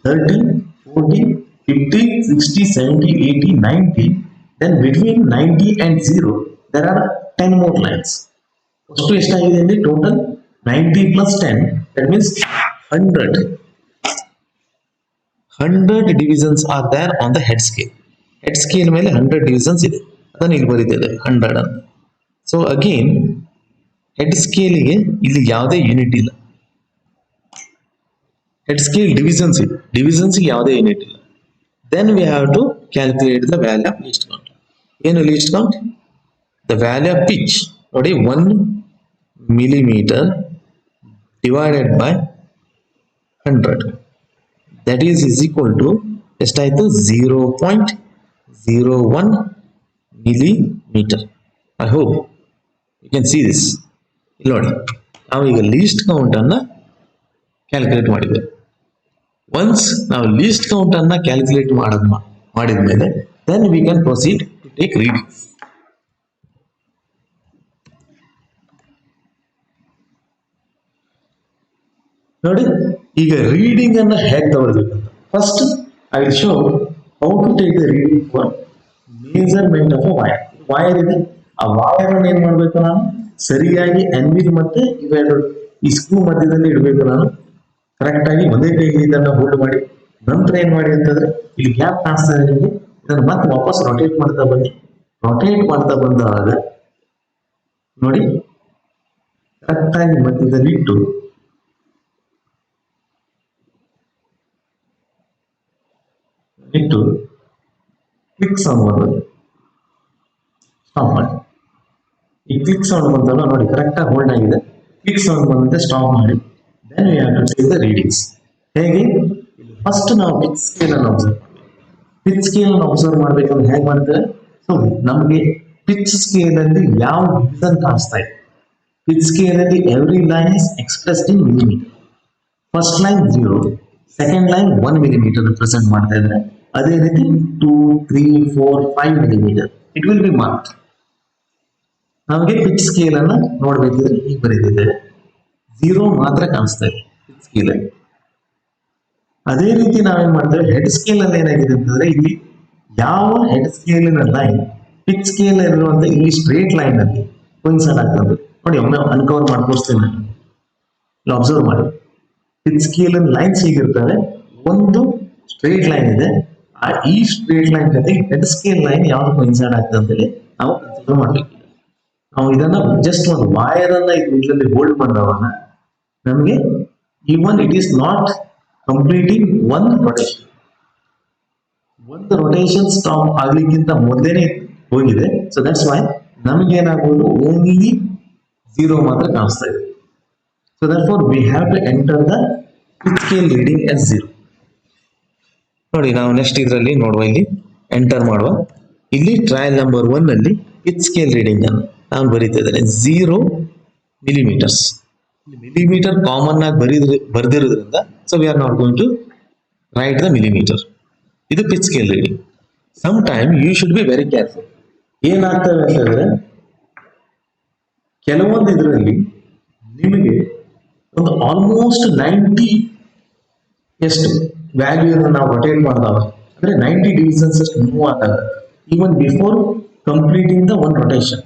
30, 40, 50, 60, 70, 80, 90. Then between 90 and 0 there are 10 more lines. ಅಷ್ಟು ಎಷ್ಟಾಗಿದೆ ಅಂದ್ರೆ total 90 plus 10, that means 100 divisions are there on the head scale. Head scale ಮೇಲೆ 100 divisions ಇದೆ, ಅದನ್ನ ಇಲ್ಲಿ ಬರೀತಿದೆ 100 ಅಂತ. ಸೊ ಅಗೇನ್ ಹೆಡ್ ಸ್ಕೇಲಿಗೆ ಇಲ್ಲಿ ಯಾವುದೇ ಯೂನಿಟ್ ಇಲ್ಲ, ಹೆಡ್ ಸ್ಕೇಲ್ ಡಿವಿಷನ್ಸ್ ಇದೆ, ಡಿವಿಷನ್ಸ್ಗೆ ಯಾವುದೇ ಯೂನಿಟ್ ಇಲ್ಲ. Then we have to calculate the value of least count. ಏನು least count? The value of pitch ನೋಡಿ, 1 millimeter divided by 100, that is equal to ಎಷ್ಟಾಯ್ತು, 0.01 millimeter. I hope you can see this. ಇಲ್ಲಿ ನೋಡಿ, ನಾವು ಈಗ list count ಅನ್ನ calculate ಮಾಡಿದ್ದೇವೆ. Once ನಾವು ಲೀಸ್ಟ್ ಕೌಂಟ್ ಅನ್ನ ಕ್ಯಾಲ್ಕುಲೇಟ್ ಮಾಡಿದ್ಮೇಲೆ then we can proceed to take readings. ನೋಡಿ ಈಗ ರೀಡಿಂಗ್ ಅನ್ನ ಹೇಗೆ ತಗೊಳ್ಬೇಕಂತ. First I will show how to take the reading for measurement of a wire. Wire ಇದೆ, ಆ ವೈರ್ ಅನ್ನು ಏನ್ ಮಾಡ್ಬೇಕು, ನಾನು ಸರಿಯಾಗಿ ಎನ್ವಿಲ್ ಮತ್ತೆ ಇವೆರಡು ಈ ಸ್ಕ್ರೂ ಮಧ್ಯದಲ್ಲಿ ಇಡಬೇಕು. ನಾನು ಕರೆಕ್ಟ್ ಆಗಿ ಒಂದೇ ಕೈಲಿ ಇದನ್ನ ಹೋಲ್ಡ್ ಮಾಡಿ, ನಂತರ ಏನ್ ಮಾಡಿ ಅಂತಂದ್ರೆ ಇಲ್ಲಿ ಗ್ಯಾಪ್ ಕಾಣಿಸ್ತಾ ಇದೆ ನಿಮಗೆ, ಇದನ್ನು ಮತ್ತೆ ವಾಪಸ್ ರೊಟೇಟ್ ಮಾಡ್ತಾ ಬನ್ನಿ. ರೊಟೇಟ್ ಮಾಡ್ತಾ ಬಂದಾಗ ನೋಡಿ ಕರೆಕ್ಟ್ ಆಗಿ ಮಧ್ಯದಲ್ಲಿ ಇಟ್ಟು ಕ್ಲಿಕ್ ಸೌಂಡ್ ಬರ್ತದೆ, ಸ್ಟಾಪ್ ಮಾಡಿ. ಈ ಕ್ಲಿಕ್ ಸೌಂಡ್ ಬಂತಲ್ಲ ನೋಡಿ, ಕರೆಕ್ಟ್ ಆಗಿ ಹೋಲ್ಡ್ ಆಗಿದೆ. ಕ್ಲಿಕ್ ಸೌಂಡ್ ಬಂದಂತೆ ಸ್ಟಾಪ್ ಮಾಡಿ. Then we have to take the readings. ಹೇಗೆ? ಫಸ್ಟ್ ನಾವು ಪಿಚ್ ಸ್ಕೇಲ್ ಅನ್ನು ಅಬ್ಸರ್ವ್ ಮಾಡ್ತೀವಿ. ಪಿಚ್ ಸ್ಕೇಲ್ ಅನ್ನು ಅಬ್ಸರ್ವ್ ಮಾಡ್ಬೇಕಂದ್ರೆ ಹೇಗೆ ಮಾಡ್ತಾರೆ? ಸೊ ನಮಗೆ ಪಿಚ್ ಸ್ಕೇಲ್ ಅಲ್ಲಿ ಯಾವ ಡಿವಿಷನ್ ಕಾಣಿಸ್ತಾ ಇದೆ? ಪಿಚ್ ಸ್ಕೇಲ್ ಅಲ್ಲಿ every line is expressed in millimetre. First line 0, second line 1 millimeter represent ಮಾಡ್ತಾ ಇದ್ರೆ, ಅದೇ ರೀತಿ 2, 3, 4, 5 millimeter it will B marked. ನಮಗೆ ಪಿಚ್ ಸ್ಕೇಲ್ ಅನ್ನ ನೋಡ್ಬೇಕಿದ್ರೆ ಈಗ ಬರೀತಿದ್ದೇವೆ, 0 ಮಾತ್ರ ಕಾಣಿಸ್ತಾ ಇದೆ ಪಿಚ್ ಸ್ಕೇಲ್ ಅಲ್ಲಿ. ಅದೇ ರೀತಿ ನಾವೇನ್ ಮಾಡ್ತೇವೆ, ಹೆಡ್ ಸ್ಕೇಲ್ ಅಲ್ಲಿ ಏನಾಗಿದೆ ಅಂತಂದ್ರೆ ಇಲ್ಲಿ ಯಾವ ಹೆಡ್ ಸ್ಕೇಲಿನ ಲೈನ್ ಪಿಚ್ ಸ್ಕೇಲ್ ಇರುವಂತ ಇಲ್ಲಿ ಸ್ಟ್ರೇಟ್ ಲೈನ್ ಅಲ್ಲಿ ಕೊಯಿನ್ಸೈಡ್ ಆಗ್ತದೆ ನೋಡಿ. ಒಮ್ಮೆ ಅನ್ಕವರ್ ಮಾಡಿ ತೋರಿಸ್ತೇನೆ ನಾನು, ಇಲ್ಲಿ ಅಬ್ಸರ್ವ್ ಮಾಡಿ. ಪಿಚ್ ಸ್ಕೇಲ್ ಲೈನ್ಸ್ ಹೇಗಿರ್ತವೆ, ಒಂದು ಸ್ಟ್ರೇಟ್ ಲೈನ್ ಇದೆ, ಈ ಸ್ಟ್ರೇಟ್ ಲೈನ್ ಜೊತೆ ಹೆಡ್ ಸ್ಕೇಲ್ ಲೈನ್ ಯಾವ್ದು ಕೊಯಿನ್ಸೈಡ್ ಆಗ್ತದೆ ಅಂತೇಳಿ ನಾವು ಕನ್ಸಿಡರ್ ಮಾಡ್ಲಿಕ್ಕಿಲ್ಲ. ನಾವು ಇದನ್ನ ಜಸ್ಟ್ ಒಂದು ವೈರ್ ಅನ್ನ ಇದರಲ್ಲಿ ಹೋಲ್ಡ್ ಮಾಡಿದವನ್ನ ನಮಗೆ even it is not completing one rotation, ಒಂದು ರೊಟೇಷನ್ ಸ್ಟಾಪ್ ಆಗ್ಲಿಕ್ಕಿಂತ ಮೊದಲೇನೆ ಹೋಗಿದೆ. ಸೊ ದಟ್ಸ್ ವೈ ನಮ್ಗೆ ಏನಾಗ್ಬೋದು ಓನ್ಲಿ 0 ಮಾತ್ರ ಕಾಣಿಸ್ತಾ ಇದೆ. So therefore we have to enter the pitch scale reading is 0. ನೋಡಿ ನಾವು ನೆಕ್ಸ್ಟ್ ಇದರಲ್ಲಿ ನೋಡುವ, ಇಲ್ಲಿ ಎಂಟರ್ ಮಾಡುವ, ಇಲ್ಲಿ ಟ್ರಯಲ್ ನಂಬರ್ 1 ಅಲ್ಲಿ ಪಿಚ್ ಸ್ಕೇಲ್ ರೀಡಿಂಗ್ ಅನ್ನು ನಾನು ಬರೀತಾ ಇದ್ದೇನೆ 0 ಮಿಲಿಮೀಟರ್ಸ್. ಮಿಲಿಮೀಟರ್ ಕಾಮನ್ ಆಗಿ ಬರ್ದಿರೋದ್ರಿಂದ so we are not going to write the millimetre. ಇದು pitch scale reading. Some time you should be very careful. ಏನಾಗ್ತದೆ ಅಂತಂದ್ರೆ ಕೆಲವೊಂದು ಇದರಲ್ಲಿ ನಿಮಗೆ ಒಂದು ಆಲ್ಮೋಸ್ಟ್ 90 ಎಷ್ಟು ವ್ಯಾಲ್ಯೂ ನಾವು ರೊಟೇಟ್ ಮಾಡಿದಾಗ ಅಂದ್ರೆ 90 ಡಿವಿಷನ್ಸ್ ಅಷ್ಟು ಮೂವ್ ಆದಾಗ even before completing the one rotation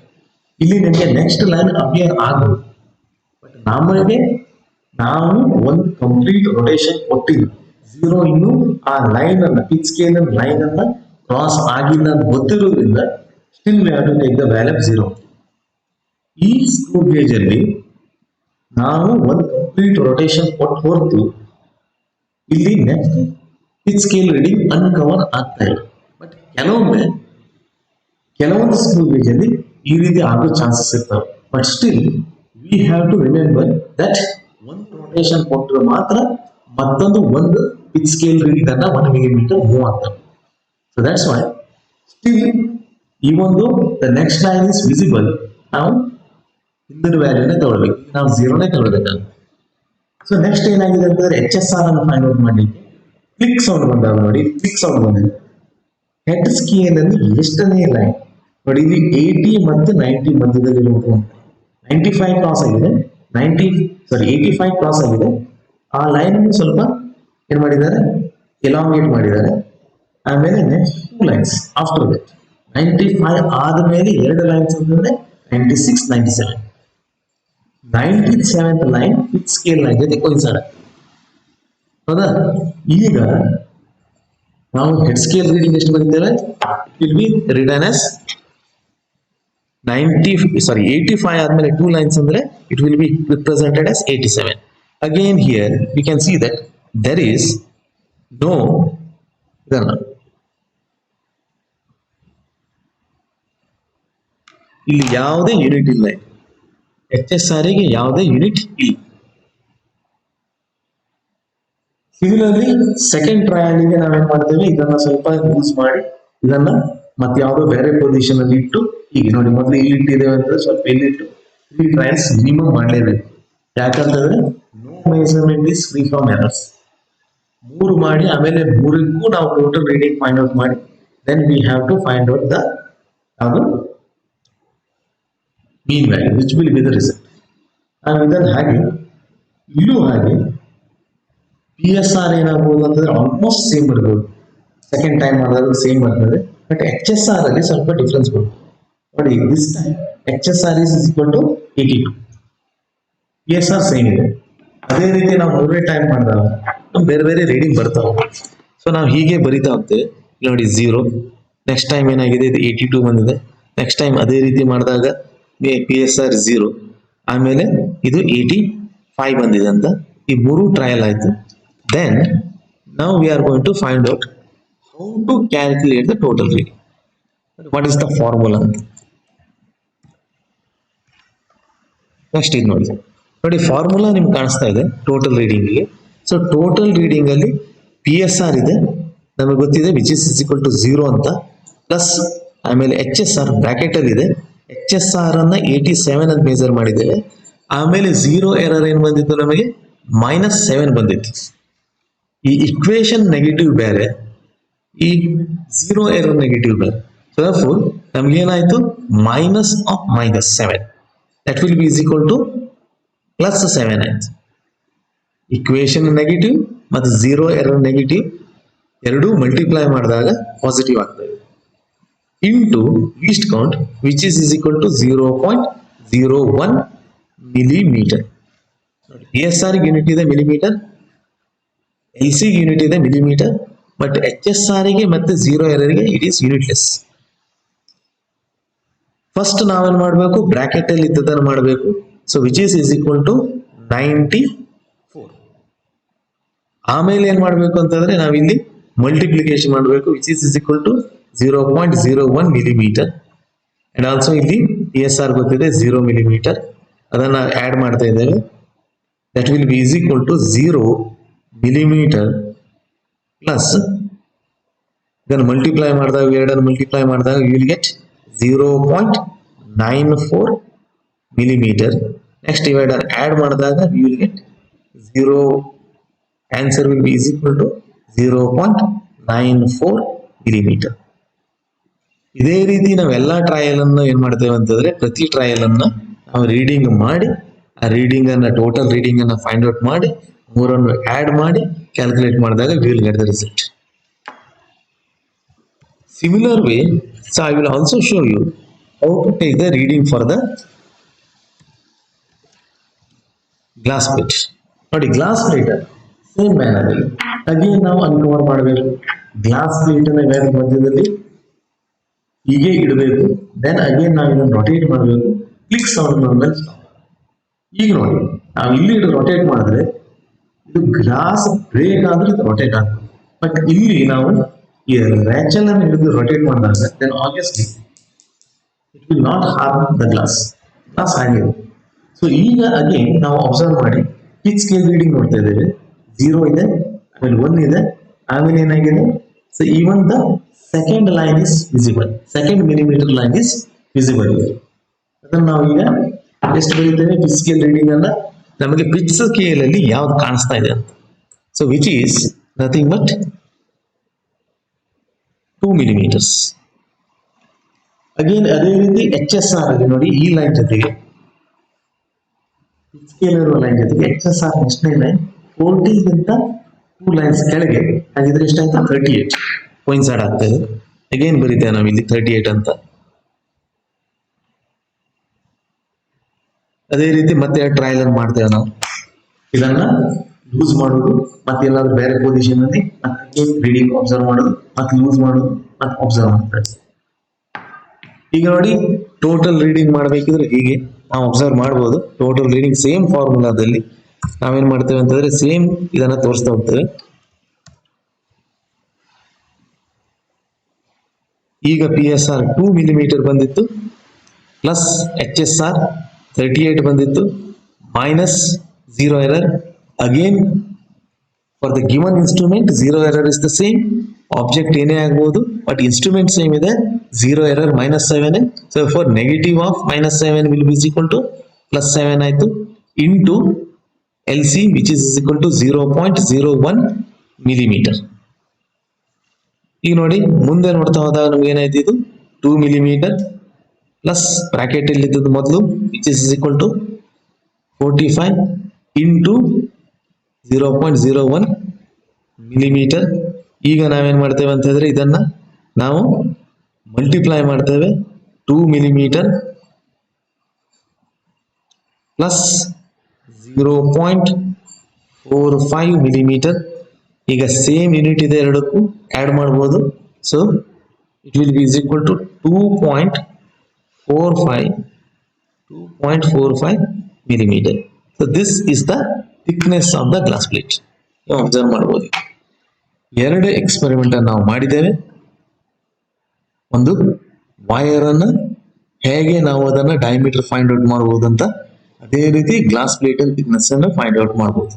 ಇಲ್ಲಿ ನಿಮಗೆ ನೆಕ್ಸ್ಟ್ ಲೈನ್ ಅಪಿಯರ್ ಆಗಬಹುದು. ಬಟ್ ನಮಗೆ ನಾವು ಒಂದು ಕಂಪ್ಲೀಟ್ ರೊಟೇಷನ್ ಕೊಟ್ಟಿಲ್ಲ, 0 ಇನ್ನು ಆ ಲೈನ್ ಅನ್ನ ಪಿಚ್ ಸ್ಕೇಲ್ ಲೈನ್ ಅನ್ನ ಕ್ರಾಸ್ ಆಗಿಲ್ಲ ಅಂತ ಗೊತ್ತಿರೋದ್ರಿಂದ still we have to take the value 0. ಈ ಸ್ಕ್ರೂ ಗೇಜ್ ಅಲ್ಲಿ ನಾವು ಒಂದು ಕಂಪ್ಲೀಟ್ ರೊಟೇಷನ್ ಕೊಟ್ಟು ಹೊರತು ಇಲ್ಲಿ ನೆಕ್ಸ್ಟ್ ಪಿಚ್ ಸ್ಕೇಲ್ ರೀಡಿಂಗ್ ಅನ್ಕವರ್ ಆಗ್ತಾ ಇಲ್ಲ. ಬಟ್ ಕೆಲವೊಂದು ಸ್ಕ್ರೂ ಗೇಜ್ ಅಲ್ಲಿ ಈ ರೀತಿ ಆಗೋ ಚಾನ್ಸಸ್ ಇರ್ತವೆ. But still we have to remember that ಒಂದು ರೊಟೇಷನ್ ಕೊಟ್ಟರೆ ಮಾತ್ರ ಮತ್ತೊಂದು ಒಂದು ಪಿಚ್ ಸ್ಕೇಲ್ ರೀಡಿಂಗ್ ಅನ್ನ 1 ಮಿಲಿಮೀಟರ್ ಮೂವ್ ಆಗ್ತವೆ. ಸೊ ದಟ್ಸ್ ವೈ ಸ್ಟಿಲ್ ಈ ಒಂದು the next line is visible, ನಾವು ಹಿಂದಿನ ವ್ಯಾಲ್ಯೂನೇ ತಗೊಳ್ಬೇಕು, ನಾವು 0ನೇ ತಗೊಳ್ಬೇಕಾಗುತ್ತೆ. ಸೊ ನೆಕ್ಸ್ಟ್ ಏನಾಗಿದೆ ಅಂತಂದ್ರೆ HSR ಅನ್ನು ಫೈಂಡ್ ಔಟ್ ಮಾಡಲಿಕ್ಕೆ ಕ್ಲಿಕ್ ಸೌಂಡ್ ಬಂದಾಗ ನೋಡಿ, ಕ್ಲಿಕ್ ಸೌಂಡ್ ಬಂದಿದೆ. ಹೆಡ್ ಸ್ಕೇಲ್ ಅಲ್ಲಿ ಎಷ್ಟನೇ ಲೈನ್ ನೋಡಿ, ಇಲ್ಲಿ 80 ಮತ್ತು 90 ಮಧ್ಯದಲ್ಲಿ 95 ಕ್ರಾಸ್ ಆಗಿದೆ, 85 ಕ್ರಾಸ್ ಆಗಿದೆ. ಆ ಲೈನ್ ಸ್ವಲ್ಪ ಏನ್ ಮಾಡಿದ್ದಾರೆ, ಎಲಾಂಗೇಟ್ ಮಾಡಿದ್ದಾರೆ. ಆಮೇಲೆ ನೆಕ್ಸ್ಟ್ 2 ಲೈನ್ಸ್ ಆಫ್ಟರ್ ದಟ್ 95 ಆದ್ಮೇಲೆ 2 ಲೈನ್ಸ್ ಅಂತಂದ್ರೆ 96, 97. 97th line pitch scale line ಜೊತೆ ಕೋಯಿನ್ಸೈಡ್ ಆಗ್ತದೆ. ಹೌದಾ? ಈಗ ನಾವು ಹೆಡ್ ಸ್ಕೇಲ್ ರೀಡಿಂಗ್ ಎಷ್ಟು ಬರೀತೇವೆ, it will be written as 85 ಆದ್ಮೇಲೆ 2 ಲೈನ್ಸ್ ಅಂದ್ರೆ it will be represented as 87. Again here we can see that there is no ಇದನ್ನ ಇಲ್ಲಿ ಯಾವುದೇ ಯೂನಿಟ್ ಇಲ್ಲ, HSR ಗೆ ಯಾವುದೇ ಯೂನಿಟ್ ಇಲ್ಲ. ಸಿಮಿಲರ್ಲಿ ಸೆಕೆಂಡ್ ಟ್ರಯಲ್ ಗೆ ನಾವೇನ್ ಮಾಡ್ತೇವೆ, ಇದನ್ನ ಸ್ವಲ್ಪ ಯೂಸ್ ಮಾಡಿ ಇದನ್ನ ಮತ್ತೆ ಯಾವುದೋ ಬೇರೆ ಪೊಸಿಷನ್ ಅಲ್ಲಿ ಇಟ್ಟು, ಈಗ ನೋಡಿ ಮೊದಲು ಇಲ್ಲಿ ಇಟ್ಟಿದ್ದೇವೆ ಅಂದ್ರೆ ಸ್ವಲ್ಪ ಇಲ್ಲಿಟ್ಟು 3 ಟ್ರಯಲ್ಸ್ ಮಿನಿಮಮ್ ಮಾಡಲೇಬೇಕು. ಯಾಕಂತಂದ್ರೆ no measurement is free from errors. 3 ಮಾಡಿ ಆಮೇಲೆ 3ಕ್ಕೂ ನಾವು ಟೋಟಲ್ ರೀಡಿಂಗ್ ಫೈಂಡ್ ಔಟ್ ಮಾಡಿ then we have to find out the ಯಾವುದು mean value which will be the result. And ಇದನ್ನು ಹಾಗೆ ಇಲ್ಲೂ ಹಾಗೆ PSR ಏನಾಗಬಹುದು ಅಂತಂದ್ರೆ ಆಲ್ಮೋಸ್ಟ್ ಸೇಮ್ ಬರ್ಬೋದು, ಸೆಕೆಂಡ್ ಟೈಮ್ ಮಾಡಿದಾಗ ಸೇಮ್ ಬರ್ತದೆ. ಬಟ್ HSR ಅಲ್ಲಿ ಸ್ವಲ್ಪ ಡಿಫ್ರೆನ್ಸ್ ಬರುತ್ತೆ ನೋಡಿ. This time HSR is equal to 82, PSR same ಇದೆ. ಅದೇ ರೀತಿ ನಾವು 3ನೇ ಟೈಮ್ ಮಾಡಿದಾಗ ಬೇರೆ ಬೇರೆ ರೀಡಿಂಗ್ ಬರ್ತಾವೆ. ಸೊ ನಾವು ಹೀಗೆ ಬರಿತಾ ಹೋಗ್ತೇವೆ. ನೋಡಿ 0, ನೆಕ್ಸ್ಟ್ ಟೈಮ್ ಏನಾಗಿದೆ ಇದು 82 ಬಂದಿದೆ. ನೆಕ್ಸ್ಟ್ ಟೈಮ್ ಅದೇ ರೀತಿ ಮಾಡಿದಾಗ PSR 0, ಆಮೇಲೆ ಇದು 85 ಬಂದಿದೆ ಅಂತ. ಈ 3 ಟ್ರಯಲ್ ಆಯ್ತು. Then now we are going to find out how to calculate the total reading. What is the formula ಅಂತ ನೆಕ್ಸ್ಟ್ ಇದು ನೋಡಿ ಫಾರ್ಮುಲಾ ನಿಮ್ಗೆ ಕಾಣಿಸ್ತಾ ಇದೆ ಟೋಟಲ್ ರೀಡಿಂಗ್ಗೆ. ಸೊ ಟೋಟಲ್ ರೀಡಿಂಗ್ ಅಲ್ಲಿ PSR ಇದೆ ನಮಗೆ ಗೊತ್ತಿದೆ ವಿಚ್ ಇಸ್ ಈಕ್ವಲ್ ಟು 0 ಅಂತ, ಪ್ಲಸ್ ಆಮೇಲೆ HSR ಬ್ರಾಕೆಟ್ ಅಲ್ಲಿ ಇದೆ. HSR ಅನ್ನ 87 ಅಂತ ಮೇಜರ್ ಮಾಡಿದ್ದೇವೆ. ಆಮೇಲೆ 0 ಎರರ್ ಏನ್ ಬಂದಿತ್ತು, ನಮಗೆ -7 ಬಂದಿತ್ತು. ಈ ಇಕ್ವೇಶನ್ ನೆಗೆಟಿವ್ ಬೇರೆ, ಈ 0 ಎರರ್ ನೆಗೆಟಿವ್ ಬೇರೆ. ಸೊ therefore ನಮ್ಗೆ ಏನಾಯ್ತು -7 that will be is equal to +7 ಆಯ್ತು. ಇಕ್ವೇಶನ್ ನೆಗೆಟಿವ್ ಮತ್ತು 0 ಎರರ್ ನೆಗೆಟಿವ್ ಎರಡೂ ಮಲ್ಟಿಪ್ಲೈ ಮಾಡಿದಾಗ ಪಾಸಿಟಿವ್ ಆಗ್ತದೆ. into least count which is equal to 0.01 millimeter. PSR unit ಇದೆ ಮಿಲಿಮೀಟರ್, LC ಯೂನಿಟ್ ಇದೆ ಮಿಲಿಮೀಟರ್, ಬಟ್ HSR ಗೆ ಮತ್ತೆ 0 ಎರರ್ ಗೆ ಇಟ್ ಈಸ್ ಯೂನಿಟ್ಲೆಸ್. ಫಸ್ಟ್ ನಾವೇನ್ ಮಾಡಬೇಕು, ಬ್ರಾಕೆಟ್ ಅಲ್ಲಿ ಇದ್ದದನ್ನು ಮಾಡಬೇಕು. So which is equal to 94. ಆಮೇಲೆ ಏನ್ ಮಾಡಬೇಕು ಅಂತಂದ್ರೆ ನಾವಿಲ್ಲಿ ಮಲ್ಟಿಪ್ಲಿಕೇಶನ್ ಮಾಡಬೇಕು, which is equal to 0.01 millimeter. And also ಇಲ್ಲಿ PSR ಗೊತ್ತಿದೆ 0 ಮಿಲಿಮೀಟರ್, ಅದನ್ನ ಆಡ್ ಮಾಡ್ತಾ ಇದ್ದೇವೆ. That will be is equal to 0 millimetre plus ಇದನ್ನು ಮಲ್ಟಿಪ್ಲೈ ಮಾಡಿದಾಗ, ಎರಡನ್ನು ಮಲ್ಟಿಪ್ಲೈ ಮಾಡಿದಾಗ you will get 0.94 millimetre. Next divider add ಮಾಡಿದಾಗ you will get 0, answer will be is equal to 0.94 millimetre. ಇದೇ ರೀತಿ ನಾವೆಲ್ಲ ಟ್ರಯಲ್ ಅನ್ನು ಏನ್ ಮಾಡ್ತೇವೆ ಅಂತಂದ್ರೆ, ಪ್ರತಿ ಟ್ರಯಲ್ ಅನ್ನ ನಾವು ರೀಡಿಂಗ್ ಮಾಡಿ, ಆ ರೀಡಿಂಗ್ ಅನ್ನ ಟೋಟಲ್ ರೀಡಿಂಗ್ ಅನ್ನ ಫೈಂಡ್ ಔಟ್ ಮಾಡಿ, ಮೂರನ್ನು ಆಡ್ ಮಾಡಿ ಕ್ಯಾಲ್ಕುಲೇಟ್ ಮಾಡಿದಾಗ we will get the result. Similar way, so I will also show you how to take the reading for the glass plate. ನೋಡಿ ಗ್ಲಾಸ್ ಪ್ಲೇಟ್ ಸೇಮ್ ಮ್ಯಾನರ್ ಅಲ್ಲಿ again ನಾವು ಅನ್ಕವರ್ ಮಾಡಬೇಕು. Glass plate ಅನ್ನ ಇವಾಗ ಮಧ್ಯದಲ್ಲಿ ಹೀಗೆ ಇಡಬೇಕು. ದೆನ್ ಅಗೇನ್ ನಾವು ಇದನ್ನು ರೊಟೇಟ್ ಮಾಡಬೇಕು. ಕ್ಲಿಕ್ ಸೌಂಡ್ ಮೇಲೆ ಈಗ ನೋಡಿ ನಾವು ಇಲ್ಲಿ ರೊಟೇಟ್ ಮಾಡಿದ್ರೆ ಇದು ಗ್ಲಾಸ್ ಬ್ರೇಕ್ ಆದ್ರೆ ಇದು ರೊಟೇಟ್ ಆಗ್ತದೆ. ಬಟ್ ಇಲ್ಲಿ ನಾವು ಈ ರ್ಯಾಚಲ್ ಅನ್ನು ಹಿಡಿದು ರೊಟೇಟ್ ಮಾಡಿದಾಗ then obviously it will not harm the glass ಆಗಿದೆ. ಸೊ ಈಗ ಅಗೇನ್ ನಾವು ಅಬ್ಸರ್ವ್ ಮಾಡಿ ಪಿಚ್ ಸ್ಕೇಲ್ ರೀಡಿಂಗ್ ನೋಡ್ತಾ ಇದ್ದೇವೆ. 0 ಇದೆ, ಆಮೇಲೆ 1 ಇದೆ, ಆಮೇಲೆ ಏನಾಗಿದೆ, so even the second line is visible, second millimetre line is visible ಇದೆ. ಅದನ್ನು ನಾವು ಈಗ ಎಷ್ಟು ಬರೀತೇವೆ, ಪಿಚ್ ಸ್ಕೇಲ್ ರೀಡಿಂಗ್ ಅನ್ನ ನಮಗೆ ಪಿಚ್ ಸ್ಕೇಲ್ ಅಲ್ಲಿ ಯಾವ್ದು ಕಾಣಿಸ್ತಾ ಇದೆ ಅಂತ. So which is nothing but 2 millimetres. Again ಅದೇ ರೀತಿ HSR ಅಲ್ಲಿ ನೋಡಿ, ಈ ಲೈನ್ ಜೊತೆಗೆ ಸ್ಕೇಲ್ ಇರುವ ಲೈನ್ ಜೊತೆಗೆ HSR ಎಷ್ಟನೇ ಲೈನ್ 40 ಗಿಂತ 2 ಲೈನ್ಸ್ ಕೆಳಗೆ ಹಾಗಿದ್ರೆ ಎಷ್ಟಾಯ್ತು 38 ಕೋಯಿನ್ಸೈಡ್ ಆಗ್ತಾ ಇದೆ. ಅಗೇನ್ ಬರೀತೇವೆ ನಾವು ಇಲ್ಲಿ 38 ಅಂತ. ಅದೇ ರೀತಿ ಮತ್ತೆ ಟ್ರಯಲ್ ಅನ್ನು ಮಾಡ್ತೇವೆ ನಾವು. ಇದನ್ನ ಲೂಸ್ ಮಾಡೋದು, ಮತ್ತೆ ಎಲ್ಲಾದ್ರೂ ಬೇರೆ ಪೊಸಿಷನ್ ಅಲ್ಲಿ ಮತ್ತೆ ರೀಡಿಂಗ್ ಅಬ್ಸರ್ವ್ ಮಾಡೋದು, ಮತ್ತೆ ಲೂಸ್ ಮಾಡೋದು, ಮತ್ತೆ ಅಬ್ಸರ್ವ್ ಮಾಡ್ತಾರೆ. ಈಗ ನೋಡಿ ಟೋಟಲ್ ರೀಡಿಂಗ್ ಮಾಡಬೇಕಿದ್ರೆ ಹೀಗೆ ನಾವು ಅಬ್ಸರ್ವ್ ಮಾಡಬಹುದು. ಟೋಟಲ್ ರೀಡಿಂಗ್ ಸೇಮ್ ಫಾರ್ಮುಲಾದಲ್ಲಿ ನಾವೇನ್ ಮಾಡ್ತೇವೆ ಅಂತಂದ್ರೆ ಸೇಮ್ ಇದನ್ನ ತೋರಿಸ್ತಾ ಹೋಗ್ತೇವೆ. ಈಗ PSR 2 ಮಿಲಿಮೀಟರ್ ಬಂದಿತ್ತು, ಪ್ಲಸ್ HSR 38 ಬಂದಿತ್ತು, minus 0 error. Again for the given instrument 0 error is the same. Object ಏನೇ ಆಗ್ಬಹುದು, ಬಟ್ ಇನ್ಸ್ಟ್ರೂಮೆಂಟ್ ಸೇಮ್ ಇದೆ. 0 error -7. So for negative of -7 will be equal to +7 ಆಯ್ತು, into LC which is equal to 0.01 millimetre. ಈಗ ನೋಡಿ ಮುಂದೆ ನೋಡ್ತಾ ಹೋದಾಗ ನಮ್ಗೆ ಏನಾಯ್ತು, ಇದು 2 ಮಿಲಿಮೀಟರ್ ಪ್ಲಸ್ ಬ್ರಾಕೆಟ್ ಅಲ್ಲಿ ಇದ್ದದ್ದು ಮೊದಲು which is equal to 45 into 0.01 millimetre. ಈಗ ನಾವೇನ್ ಮಾಡ್ತೇವೆ ಅಂತ ಹೇಳಿದ್ರೆ ಇದನ್ನ ನಾವು ಮಲ್ಟಿಪ್ಲೈ ಮಾಡ್ತೇವೆ. 2 ಮಿಲಿಮೀಟರ್ ಪ್ಲಸ್ 0.45 ಮಿಲಿಮೀಟರ್. ಈಗ ಸೇಮ್ ಯೂನಿಟ್ ಇದೆ, ಎರಡಕ್ಕೂ ಆಡ್ ಮಾಡಬಹುದು. So it will be is equal to 2.45 millimetre. So this is the thickness of the glass plate. ನೀವು ಅಬ್ಸರ್ವ್ ಮಾಡಬಹುದು. ಎರಡು ಎಕ್ಸ್ಪೆರಿಮೆಂಟ್ ಅನ್ನು ನಾವು ಮಾಡಿದ್ದೇವೆ. ಒಂದು ವೈರ್ ಅನ್ನು ಹೇಗೆ ನಾವು ಅದನ್ನ ಡಯಾಮೀಟರ್ ಫೈಂಡ್ ಔಟ್ ಮಾಡಬಹುದು ಅಂತ, ಅದೇ ರೀತಿ ಗ್ಲಾಸ್ ಪ್ಲೇಟ್ ಥಿಕ್ನೆಸ್ ಅನ್ನು ಫೈಂಡ್ ಔಟ್ ಮಾಡಬಹುದು.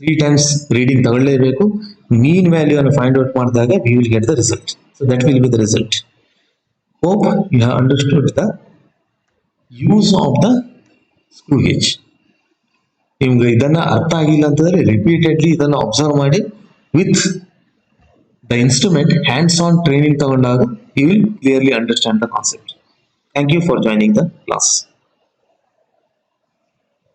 3 ಟೈಮ್ಸ್ ರೀಡಿಂಗ್ ತಗೊಳ್ಳೇಬೇಕು. ಮೀನ್ ವ್ಯಾಲ್ಯೂ ಅನ್ನು ಫೈಂಡ್ ಔಟ್ ಮಾಡಿದಾಗ we will get the result. So that will be the result. Hope you have understood the use of the screw gauge. ನಿಮ್ಗೆ ಇದನ್ನ ಅರ್ಥ ಆಗಿಲ್ಲ ಅಂತಂದ್ರೆ ರಿಪೀಟೆಡ್ಲಿ ಇದನ್ನು ಅಬ್ಸರ್ವ್ ಮಾಡಿ with the instrument hands on training ತಗೊಂಡಾಗ you will clearly understand the concept. Thank you for joining the class.